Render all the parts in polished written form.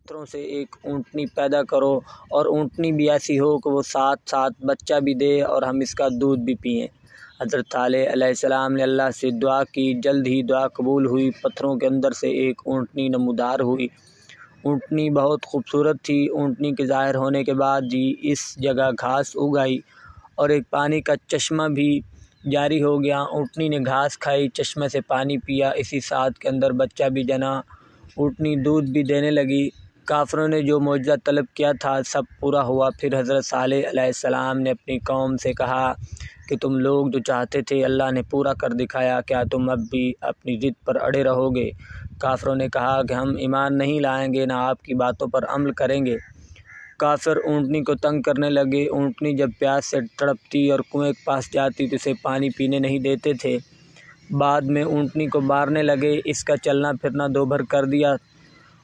پتھروں سے ایک اونٹنی پیدا کرو اور اونٹنی بھی ایسی ہو کہ وہ ساتھ ساتھ بچہ بھی دے اور ہم اس کا دودھ بھی پئیں۔ حضرت صالح علیہ السلام نے اللہ سے دعا کی، جلد ہی دعا قبول ہوئی۔ پتھروں کے اندر سے ایک اونٹنی نمودار ہوئی۔ اونٹنی بہت خوبصورت تھی۔ اونٹنی کے ظاہر ہونے کے بعد ہی اس جگہ گھاس اگ آئی اور ایک پانی کا چشمہ بھی جاری ہو گیا۔ اونٹنی نے گھاس کھائی، چشمے سے پانی پیا، اسی ساتھ کے اندر بچہ بھی جنا۔ اونٹنی دودھ بھی دینے لگی۔ کافروں نے جو معجزہ طلب کیا تھا سب پورا ہوا۔ پھر حضرت صالح علیہ السلام نے اپنی قوم سے کہا کہ تم لوگ جو چاہتے تھے اللہ نے پورا کر دکھایا، کیا تم اب بھی اپنی ضد پر اڑے رہو گے؟ کافروں نے کہا کہ ہم ایمان نہیں لائیں گے، نہ آپ کی باتوں پر عمل کریں گے۔ کافر اونٹنی کو تنگ کرنے لگے۔ اونٹنی جب پیاس سے تڑپتی اور کنویں کے پاس جاتی تو اسے پانی پینے نہیں دیتے تھے۔ بعد میں اونٹنی کو مارنے لگے، اس کا چلنا پھرنا دو بھر کر دیا۔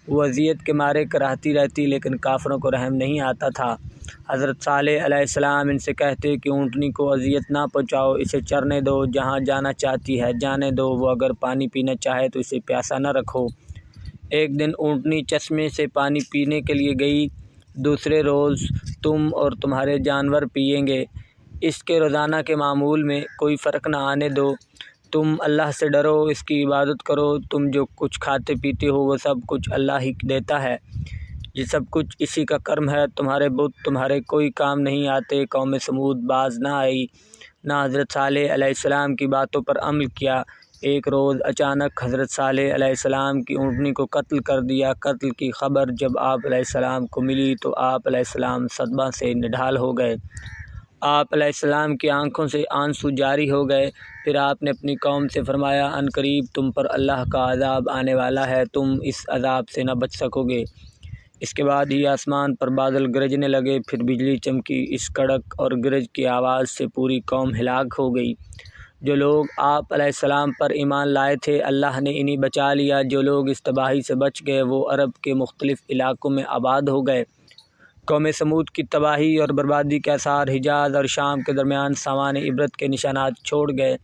وہ اذیت کے مارے کراہتی رہتی، لیکن کافروں کو رحم نہیں آتا تھا۔ حضرت صالح علیہ السلام ان سے کہتے کہ اونٹنی کو اذیت نہ پہنچاؤ، اسے چرنے دو، جہاں جانا چاہتی ہے جانے دو، وہ اگر پانی پینا چاہے تو اسے پیاسا نہ رکھو۔ ایک دن اونٹنی چشمے سے پانی پینے کے لیے گئی، دوسرے روز تم اور تمہارے جانور پئیں گے۔ اس کے روزانہ کے معمول میں کوئی فرق نہ آنے دو۔ تم اللہ سے ڈرو، اس کی عبادت کرو۔ تم جو کچھ کھاتے پیتے ہو وہ سب کچھ اللہ ہی دیتا ہے، یہ سب کچھ اسی کا کرم ہے۔ تمہارے بت تمہارے کوئی کام نہیں آتے۔ قوم سمود باز نہ آئی، نہ حضرت صالح علیہ السلام کی باتوں پر عمل کیا۔ ایک روز اچانک حضرت صالح علیہ السلام کی اونٹنی کو قتل کر دیا۔ قتل کی خبر جب آپ علیہ السلام کو ملی تو آپ علیہ السلام صدمہ سے نڈھال ہو گئے۔ آپ علیہ السلام کی آنکھوں سے آنسو جاری ہو گئے۔ پھر آپ نے اپنی قوم سے فرمایا، عنقریب تم پر اللہ کا عذاب آنے والا ہے، تم اس عذاب سے نہ بچ سکو گے۔ اس کے بعد ہی آسمان پر بادل گرجنے لگے، پھر بجلی چمکی۔ اس کڑک اور گرج کی آواز سے پوری قوم ہلاک ہو گئی۔ جو لوگ آپ علیہ السلام پر ایمان لائے تھے اللہ نے انہیں بچا لیا۔ جو لوگ اس تباہی سے بچ گئے وہ عرب کے مختلف علاقوں میں آباد ہو گئے۔ قوم سمود کی تباہی اور بربادی کے آثار حجاز اور شام کے درمیان سامان عبرت کے نشانات چھوڑ گئے۔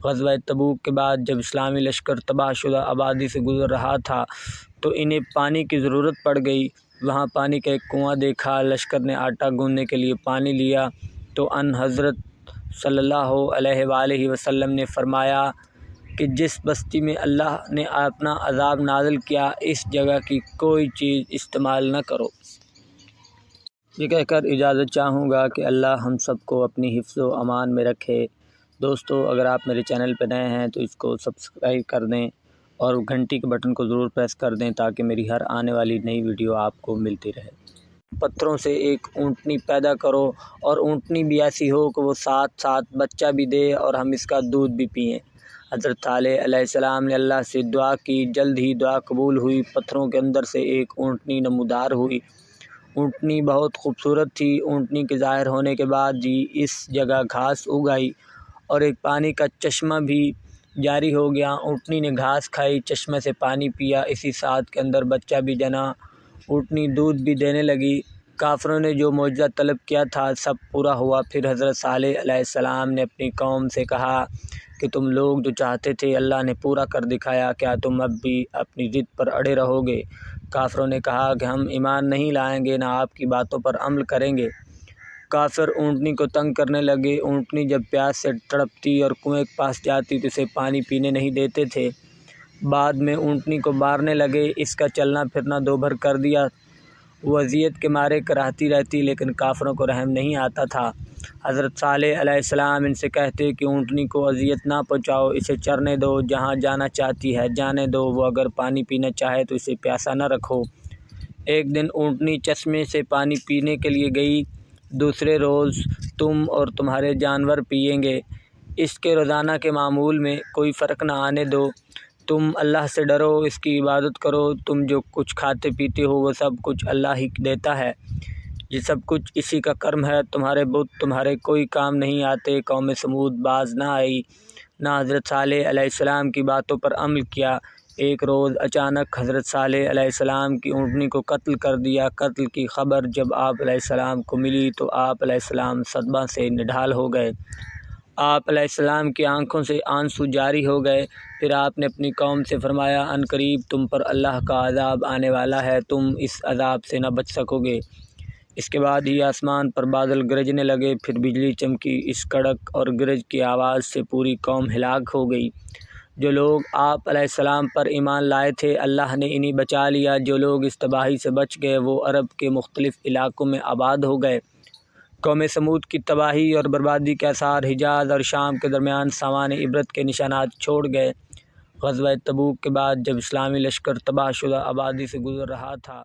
غزوہ تبوک کے بعد جب اسلامی لشکر تباہ شدہ آبادی سے گزر رہا تھا تو انہیں پانی کی ضرورت پڑ گئی۔ وہاں پانی کا ایک کنواں دیکھا۔ لشکر نے آٹا گوندھنے کے لیے پانی لیا تو ان حضرت صلی اللہ علیہ وآلہ وسلم نے فرمایا کہ جس بستی میں اللہ نے اپنا عذاب نازل کیا اس جگہ کی کوئی چیز استعمال نہ کرو۔ یہ کہہ کر اجازت چاہوں گا کہ اللہ ہم سب کو اپنی حفظ و امان میں رکھے۔ دوستو، اگر آپ میرے چینل پہ نئے ہیں تو اس کو سبسکرائب کر دیں اور گھنٹی کے بٹن کو ضرور پریس کر دیں تاکہ میری ہر آنے والی نئی ویڈیو آپ کو ملتی رہے۔ پتھروں سے ایک اونٹنی پیدا کرو اور اونٹنی بھی ایسی ہو کہ وہ ساتھ ساتھ بچہ بھی دے اور ہم اس کا دودھ بھی پئیں۔ حضرت صالح علیہ السلام نے اللہ سے دعا کی، جلد ہی دعا قبول ہوئی۔ پتھروں کے اندر سے ایک اونٹنی نمودار ہوئی۔ اونٹنی بہت خوبصورت تھی۔ اونٹنی کے ظاہر ہونے کے بعد ہی اس جگہ گھاس اگ آئی اور ایک پانی کا چشمہ بھی جاری ہو گیا۔ اونٹنی نے گھاس کھائی، چشمے سے پانی پیا، اسی ساتھ کے اندر بچہ بھی جنا۔ اونٹنی دودھ بھی دینے لگی۔ کافروں نے جو معجزہ طلب کیا تھا سب پورا ہوا۔ پھر حضرت صالح علیہ السلام نے اپنی قوم سے کہا کہ تم لوگ جو چاہتے تھے اللہ نے پورا کر دکھایا، کیا تم اب بھی اپنی ضد پر اڑے رہو گے؟ کافروں نے کہا کہ ہم ایمان نہیں لائیں گے، نہ آپ کی باتوں پر عمل کریں گے۔ کافر اونٹنی کو تنگ کرنے لگے۔ اونٹنی جب پیاس سے تڑپتی اور کنویں کے پاس جاتی تو اسے پانی پینے نہیں دیتے تھے۔ بعد میں اونٹنی کو مارنے لگے، اس کا چلنا پھرنا دو بھر کر دیا۔ وہ اذیت کے مارے کراہتی رہتی، لیکن کافروں کو رحم نہیں آتا تھا۔ حضرت صالح علیہ السلام ان سے کہتے کہ اونٹنی کو اذیت نہ پہنچاؤ، اسے چرنے دو، جہاں جانا چاہتی ہے جانے دو، وہ اگر پانی پینا چاہے تو اسے پیاسا نہ رکھو۔ ایک دن اونٹنی چشمے سے پانی پینے کے لیے گئی، دوسرے روز تم اور تمہارے جانور پئیں گے۔ اس کے روزانہ کے معمول میں کوئی فرق نہ آنے دو۔ تم اللہ سے ڈرو، اس کی عبادت کرو۔ تم جو کچھ کھاتے پیتے ہو وہ سب کچھ اللہ ہی دیتا ہے، یہ سب کچھ اسی کا کرم ہے۔ تمہارے بت تمہارے کوئی کام نہیں آتے۔ قوم سمود باز نہ آئی، نہ حضرت صالح علیہ السلام کی باتوں پر عمل کیا۔ ایک روز اچانک حضرت صالح علیہ السلام کی اونٹنی کو قتل کر دیا۔ قتل کی خبر جب آپ علیہ السلام کو ملی تو آپ علیہ السلام صدمہ سے نڈھال ہو گئے۔ آپ علیہ السلام کی آنکھوں سے آنسو جاری ہو گئے۔ پھر آپ نے اپنی قوم سے فرمایا ان قریب تم پر اللہ کا عذاب آنے والا ہے، تم اس عذاب سے نہ بچ سکو گے۔ اس کے بعد ہی آسمان پر بادل گرجنے لگے، پھر بجلی چمکی، اس کڑک اور گرج کی آواز سے پوری قوم ہلاک ہو گئی۔ جو لوگ آپ علیہ السلام پر ایمان لائے تھے اللہ نے انہیں بچا لیا۔ جو لوگ اس تباہی سے بچ گئے وہ عرب کے مختلف علاقوں میں آباد ہو گئے۔ قوم سمود کی تباہی اور بربادی کے آثار حجاز اور شام کے درمیان سامان عبرت کے نشانات چھوڑ گئے۔ غزوہ تبوک کے بعد جب اسلامی لشکر تباہ شدہ آبادی سے گزر رہا تھا